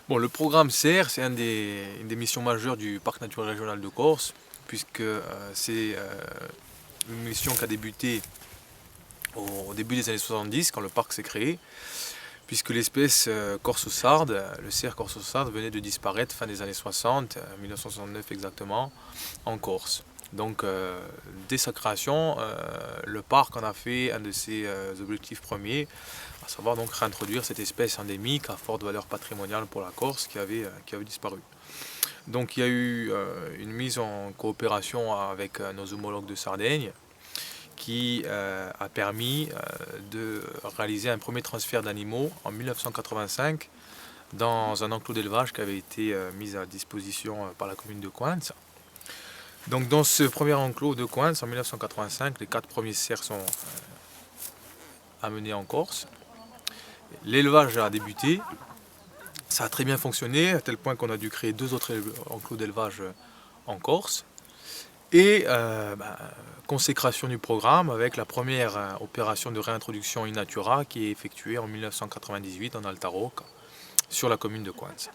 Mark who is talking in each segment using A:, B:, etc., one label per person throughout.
A: Bon, le programme CER, c'est une des missions majeures du Parc naturel régional de Corse, puisque c'est une mission qui a débuté au début des années 70, quand le parc s'est créé, puisque l'espèce corso-sarde, le cerf corso-sarde, venait de disparaître fin des années 60, 1969 exactement, en Corse. Donc, dès sa création, le parc en a fait un de ses objectifs premiers, à savoir donc réintroduire cette espèce endémique à forte valeur patrimoniale pour la Corse qui avait disparu. Donc, il y a eu une mise en coopération avec nos homologues de Sardaigne qui a permis de réaliser un premier transfert d'animaux en 1985 dans un enclos d'élevage qui avait été mis à disposition par la commune de Cointes. Donc dans ce premier enclos de Cointes, en 1985, les 4 premiers cerfs sont amenés en Corse. L'élevage a débuté, ça a très bien fonctionné, à tel point qu'on a dû créer 2 autres enclos d'élevage en Corse. Et consécration du programme avec la première opération de réintroduction in natura qui est effectuée en 1998 en Alta Rocca, sur la commune de Cointes.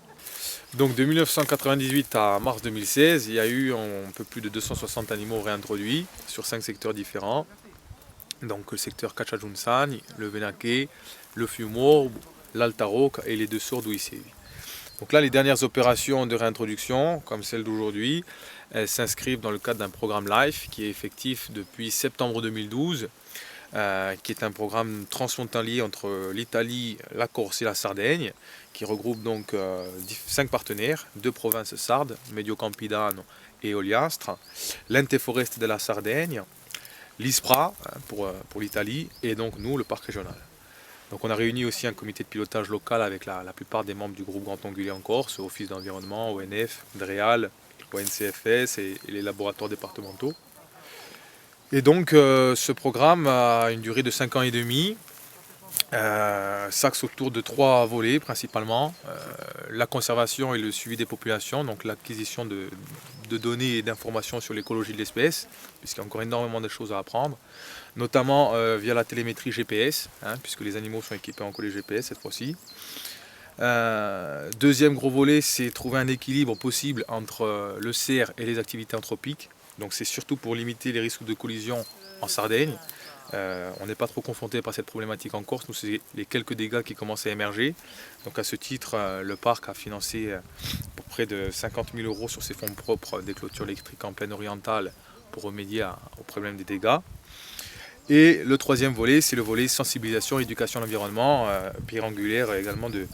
A: Donc de 1998 à mars 2016, il y a eu un peu plus de 260 animaux réintroduits sur 5 secteurs différents. Donc le secteur Cacciagiunzani, le Venaché, le Fiumorbo, l'Alta Rocca et les 2 Sordi Uisevi. Donc là, les dernières opérations de réintroduction, comme celle d'aujourd'hui, elles s'inscrivent dans le cadre d'un programme LIFE qui est effectif depuis septembre 2012, qui est un programme transfrontalier entre l'Italie, la Corse et la Sardaigne, qui regroupe donc 5 partenaires, 2 provinces sardes, Medio Campidano et Ogliastra, l'Ente Foreste de la Sardaigne, l'ISPRA pour l'Italie et donc nous, le parc régional. Donc on a réuni aussi un comité de pilotage local avec la plupart des membres du groupe Grand Ongulé en Corse, Office d'environnement, ONF, DREAL, ONCFS et les laboratoires départementaux. Et donc ce programme a une durée de 5 ans et demi, s'axe autour de 3 volets principalement, la conservation et le suivi des populations, donc l'acquisition de données et d'informations sur l'écologie de l'espèce, puisqu'il y a encore énormément de choses à apprendre, notamment via la télémétrie GPS, puisque les animaux sont équipés en collier GPS cette fois-ci. Deuxième gros volet, c'est trouver un équilibre possible entre le cerf et les activités anthropiques. Donc c'est surtout pour limiter les risques de collision en Sardaigne. On n'est pas trop confronté par cette problématique en Corse, nous c'est les quelques dégâts qui commencent à émerger. Donc à ce titre, le parc a financé pour près de 50 000 € sur ses fonds propres des clôtures électriques en plaine orientale pour remédier au problème des dégâts. Et le troisième volet, c'est le volet sensibilisation et éducation à l'environnement, pierre angulaire également de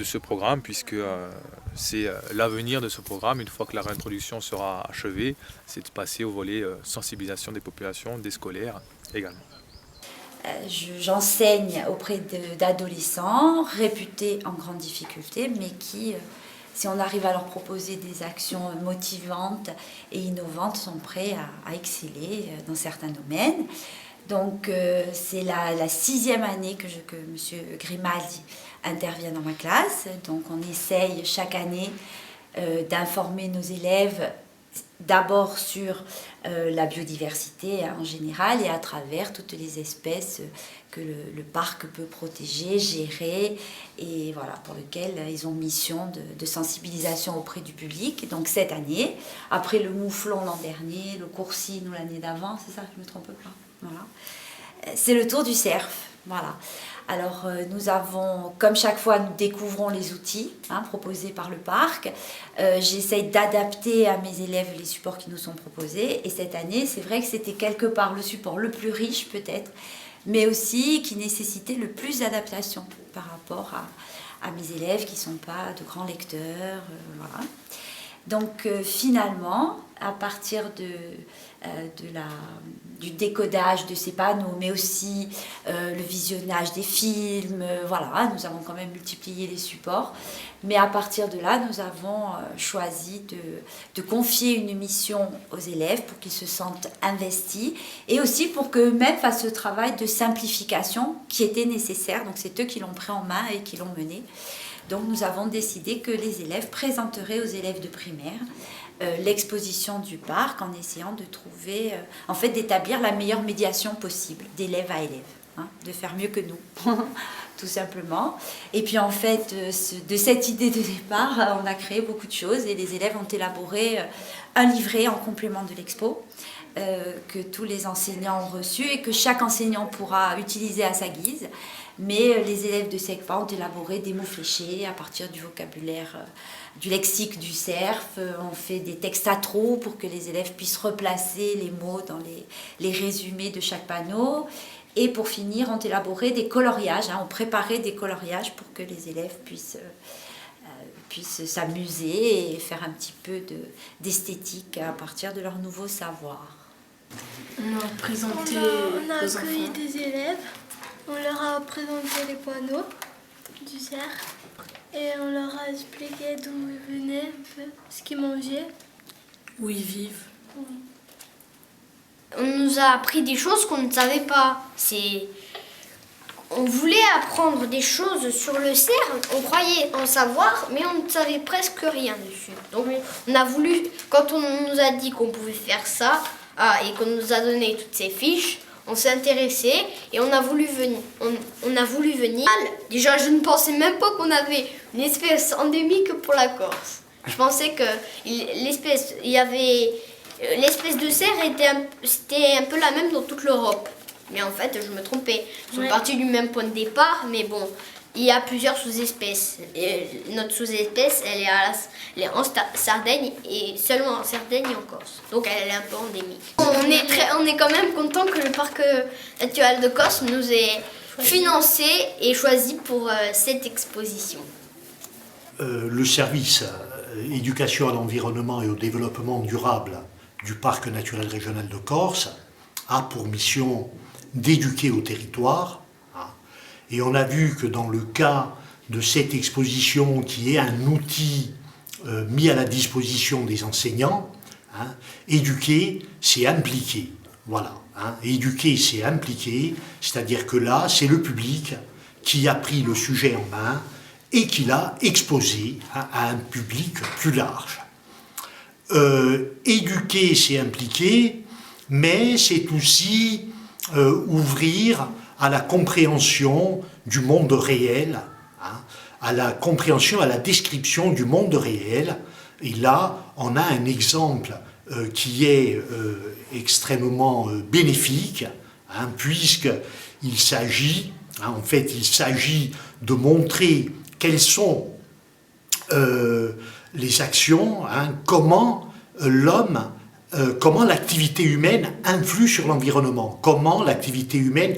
A: ce programme, puisque c'est l'avenir de ce programme, une fois que la réintroduction sera achevée, c'est de passer au volet sensibilisation des populations, des scolaires également.
B: J'enseigne auprès d'adolescents réputés en grande difficulté, mais qui, si on arrive à leur proposer des actions motivantes et innovantes, sont prêts à exceller dans certains domaines. Donc c'est la 6e année que M. Grimaldi intervient dans ma classe. Donc on essaye chaque année d'informer nos élèves d'abord sur la biodiversité en général et à travers toutes les espèces que le parc peut protéger, gérer et voilà, pour lesquelles ils ont mission de sensibilisation auprès du public. Donc cette année, après le mouflon l'an dernier, le coursine l'année d'avant, c'est ça, je ne me trompe pas. Voilà. C'est le tour du cerf. Voilà. Alors nous avons, comme chaque fois, nous découvrons les outils proposés par le parc. J'essaye d'adapter à mes élèves les supports qui nous sont proposés. Et cette année, c'est vrai que c'était quelque part le support le plus riche peut-être, mais aussi qui nécessitait le plus d'adaptation par rapport à mes élèves qui ne sont pas de grands lecteurs. Voilà. Donc finalement, à partir du décodage de ces panneaux, mais aussi le visionnage des films, voilà, nous avons quand même multiplié les supports. Mais à partir de là, nous avons choisi de confier une mission aux élèves pour qu'ils se sentent investis et aussi pour qu'eux-mêmes fassent ce travail de simplification qui était nécessaire. Donc c'est eux qui l'ont pris en main et qui l'ont mené. Donc nous avons décidé que les élèves présenteraient aux élèves de primaire l'exposition du parc en essayant de trouver, en fait d'établir la meilleure médiation possible d'élève à élève, de faire mieux que nous tout simplement. Et puis en fait, de cette idée de départ, on a créé beaucoup de choses et les élèves ont élaboré un livret en complément de l'expo que tous les enseignants ont reçu et que chaque enseignant pourra utiliser à sa guise. Mais les élèves de SECPA ont élaboré des mots fléchés à partir du vocabulaire, du lexique du CERF. On fait des textes à trous pour que les élèves puissent replacer les mots dans les résumés de chaque panneau. Et pour finir, ont élaboré des coloriages, ont préparé des coloriages pour que les élèves puissent s'amuser et faire un petit peu d'esthétique à partir de leur nouveau savoir.
C: On a présenté
D: On a
C: aux
D: accueilli
C: enfants.
D: des élèves, on leur a présenté les panneaux du cerf et on leur a expliqué d'où ils venaient, un peu, ce qu'ils mangeaient.
C: Où ils vivent.
E: On nous a appris des choses qu'on ne savait pas. On voulait apprendre des choses sur le cerf, on croyait en savoir, mais on ne savait presque rien dessus. Donc on a voulu, quand on nous a dit qu'on pouvait faire ça, et qu'on nous a donné toutes ces fiches, on s'est intéressé et on a voulu venir. Déjà, je ne pensais même pas qu'on avait une espèce endémique pour la Corse. Je pensais que l'espèce de cerf c'était un peu la même dans toute l'Europe. Mais en fait, je me trompais. Ils sont partis du même point de départ, mais bon, il y a plusieurs sous-espèces. Notre sous-espèce, elle est en Sardaigne, et seulement en Sardaigne et en Corse. Donc elle est un peu endémique. On est quand même content que le parc naturel de Corse nous ait financé et choisi pour cette exposition.
F: Le service éducation à l'environnement et au développement durable du parc naturel régional de Corse a pour mission d'éduquer au territoire. Et on a vu que dans le cas de cette exposition qui est un outil mis à la disposition des enseignants, éduquer, c'est impliquer. Voilà. Éduquer, c'est impliquer, c'est-à-dire que là, c'est le public qui a pris le sujet en main et qui l'a exposé à un public plus large. Éduquer, c'est impliquer, mais c'est aussi ouvrir à la compréhension du monde réel, à la compréhension, à la description du monde réel. Et là, on a un exemple qui est extrêmement bénéfique, puisqu'il s'agit, il s'agit de montrer quelles sont les actions, comment comment l'activité humaine influe sur l'environnement, comment l'activité humaine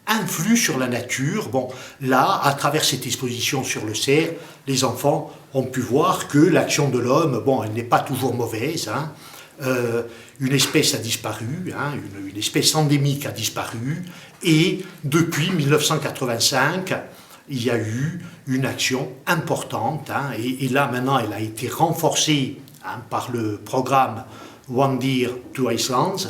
F: influe sur la nature. Bon, là, à travers cette exposition sur le cerf, les enfants ont pu voir que l'action de l'homme, bon, elle n'est pas toujours mauvaise. Une espèce a disparu, une espèce endémique a disparu, et depuis 1985, il y a eu une action importante, et là maintenant elle a été renforcée par le programme One Deer, Two Icelands,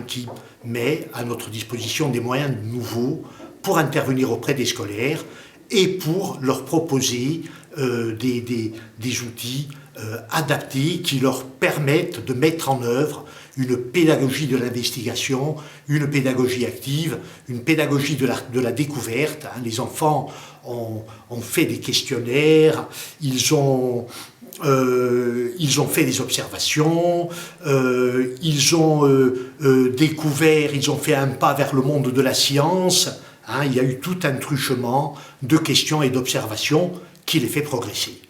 F: qui met à notre disposition des moyens nouveaux pour intervenir auprès des scolaires et pour leur proposer des outils adaptés qui leur permettent de mettre en œuvre une pédagogie de l'investigation, une pédagogie active, une pédagogie de la découverte. Les enfants ont fait des questionnaires, ils ont fait des observations, ils ont découvert, ils ont fait un pas vers le monde de la science. Il y a eu tout un truchement de questions et d'observations qui les fait progresser.